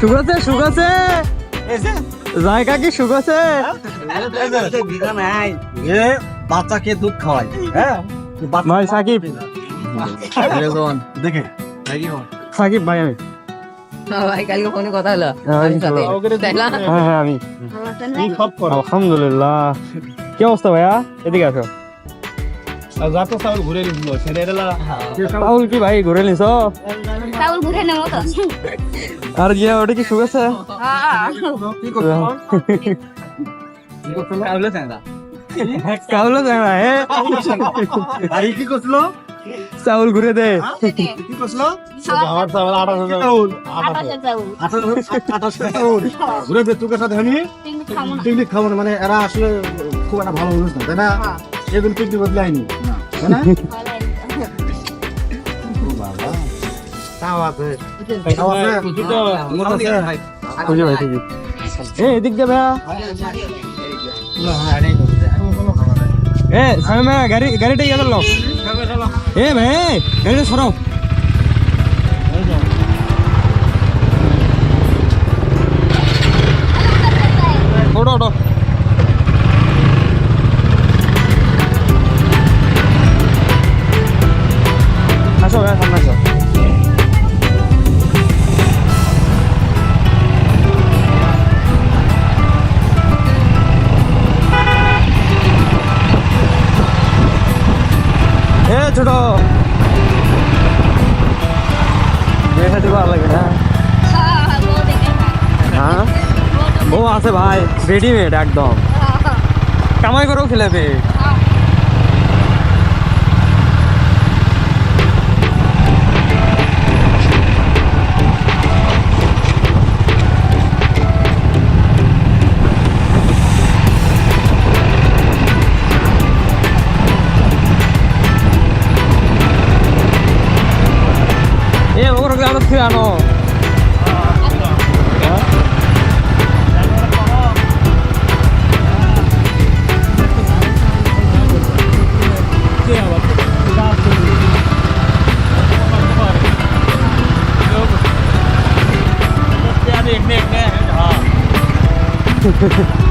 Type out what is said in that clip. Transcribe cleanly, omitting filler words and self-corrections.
সুখ আছে সুখ আছে জায়গা কি সুখ আছে বাচ্চাকে দুধ খাওয়াই হ্যাঁ ভাই সাকিব দেখে সাকিব ভাই আমি ভাই কালকে ফোনে কথা হলো হ্যাঁ আমি আলহামদুলিল্লাহ কি অবস্থা ভাইয়া এদিকে আসো চাউল কি ভাই ঘুরে নিছ আর গিয়া ওটা কি সুখ আছে কাউলো যায় না হে কি করছিল চাউল ঘুরে দে কি করছিল ঘুরে দে তোকে সাথে আমি পিকনিক খাবো না মানে এরা আসলে খুব একটা ভালো মানুষ না তাই না এগুলো পিকনিক বদলে আইনি তাই না খুঁজে ভাই ঠিকই এদিক দে ভাইয়া সামনে ভাইয়া গাড়িটা ইয়ে ধরলো ভাই গাড়িটা সরাও ওটো ওটো আসো ভাইয়া সামনে আসো ছোট দেখাতে ভালো লাগে না হ্যাঁ ও আছে ভাই রেডিমেড একদম কামাই করেও খেলাবে আনো দেখনে